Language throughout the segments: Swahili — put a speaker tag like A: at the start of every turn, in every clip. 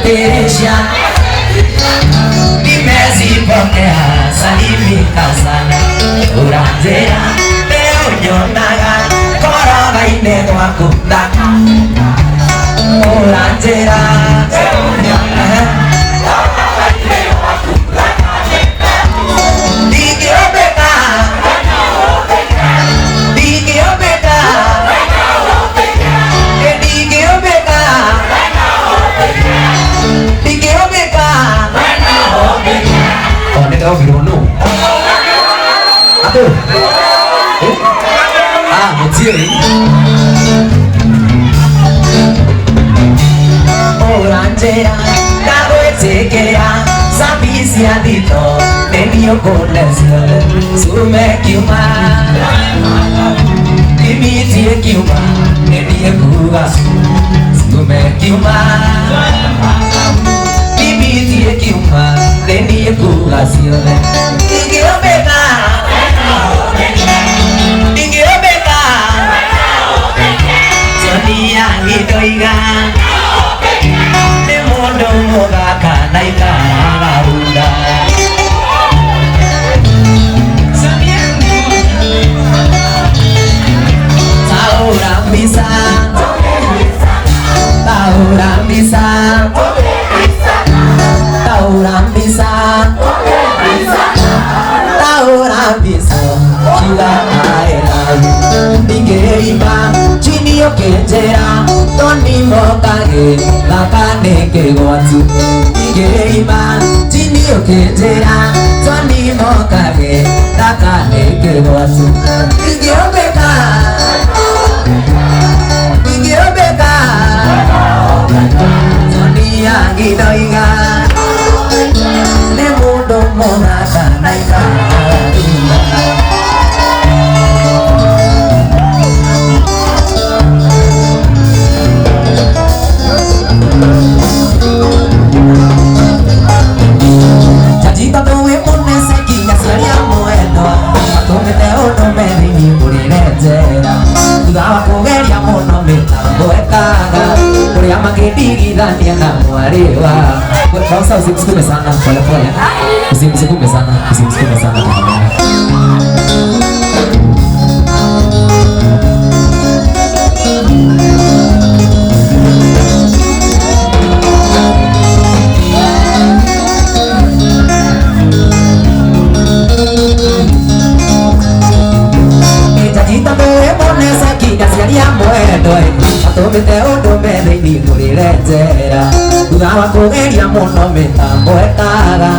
A: Teresia nimezipokea salimika sana uranjera leo nyonaga koroga-inĩ gwaku thaka uranjera Oranjera, Cagoetekea, Sapisia dito, Nenio Colesio, Sume Kiuma, Dimitie Kiuma, Nenie Kuga, Sume Kiuma, Dimitie Kiuma, Nenie Kuga, Siole, Igiobeka, Igiobeka, Sonia Idoiga. Mogaka naika arunda Taura bisa Taura bisa Taura bisa Taura bisa Kila aera Digeriba Chinio kejera Toni mokage Lakane ke goatsu Digeriba Chinio kejera Toni mokage Lakane ke goatsu Igiobeka Igiobeka Toni agidoiga Ne mundo monaka naika Dania na mwarewa Bangsa usimsukume sana pole. Usimsukume sana. Atomete ondo methini kuriretera thutha wa kugeria muno mitambo ekaga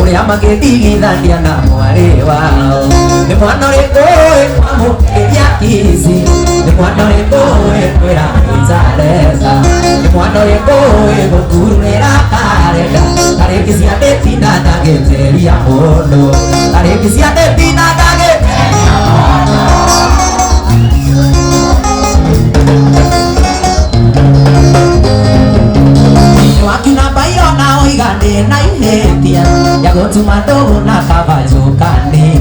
A: uria magithigithania na mwari wao ni mwana ũrĩkũ kwamukiria kici ni mwana ũrĩkũ kwĩra Inzareza ni mwana ũrĩkũ gũkurĩra karenda tarĩki cia ndĩti na ndagĩteria mũndũ tarĩki cia ndĩti na ndagĩteria mũndũ wakina bayo na oigane na ihetia ya gotuma ndogo na kabajokane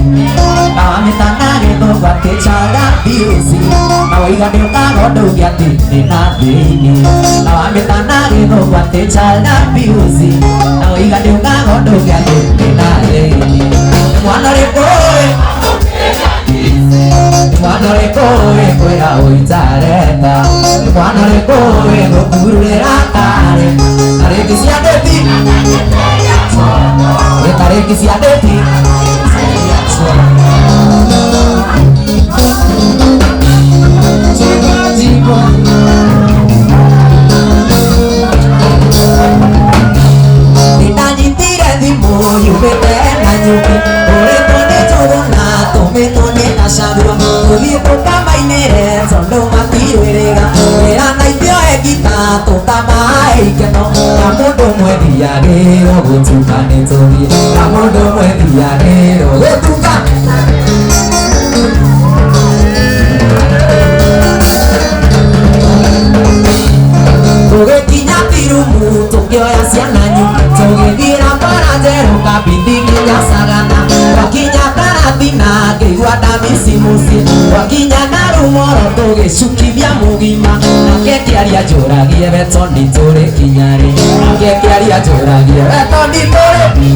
A: kawametanage thogwa kechara biusi na oigane ukagondo giatinde na thĩinĩ na wametanage thogwa kechara biusi na oigane ukagondo giatinde na thĩinĩ mwana ũrĩkũ mwana ũrĩkũ kwĩra Inzareza mwana ũrĩkũ gũkurĩra kare tarĩki cia ndĩti tarĩki cia ndĩti nĩndanyitire thimũ yumĩte na nyuki ũrĩtwo nĩ njogo na tũmĩtwo nĩ gacagua tũthiĩ tũkamainĩre tondũ matirwĩrĩga wĩra na ithuĩ gita tũkamahe ikeno na mũndũ ũmwe thiagĩrĩirwo gũtuka nĩ tũthiĩ na mũndũ ũmwe thiagĩrĩirwo gũtuka tũgĩkinya Kirumu tũkĩoya ciana nyingĩ tũgĩthiĩra bara njerũ Kabindi nginya Sagana twakinya Karatina ngĩigua ndamĩci mũciĩ twakinya Narumoro tũgĩcukithia mũgima nake kĩaria njũragie Beto nĩtũrĩkinya rĩ Ngekiaria njũragie weto nditũrĩ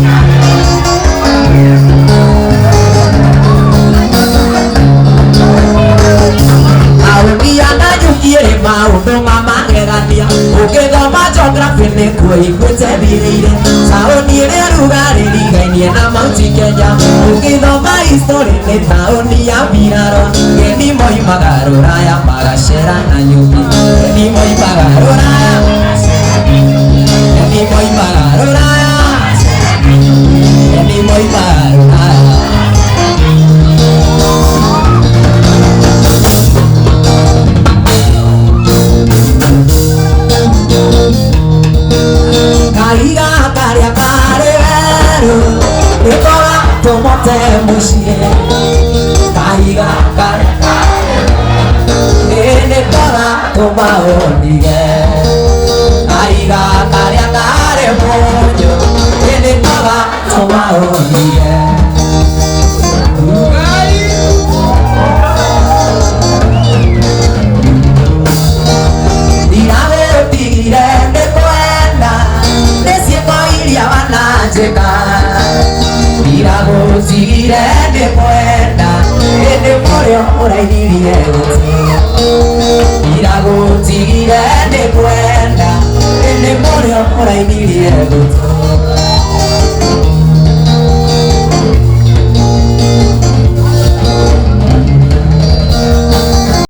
A: Audia na nyukiere maundu mamagegania Ũngĩthoma geography nĩ kuo iguĩte thirĩire Taũni ĩrĩa rugari rigainie na Mount Kenya Ũngĩthoma history nĩ taũni ya Mbirarwa Geni moimaga Rũraya magacera na nyuki Geni moimaga Rũraya Geni moimaga Rũraya Geni moimaga Rũraya Kaiga karĩa karĩ werũ Nĩkora tũmote mũciĩ Kaiga karĩa karĩ werũ Nĩkora tũmaũndige Kaiga karĩa karĩ mũnjũ Nĩkora tũmaũndige Ndiragũtigire nĩkwenda Nĩciĩko iria wananjĩka Ndiragũtigire nĩkwenda Hĩndĩ mũrĩo ũrainirie gũtũ Ndiragũtigire nĩkwenda Hĩndĩ mũrĩo ũrainirie gũtũ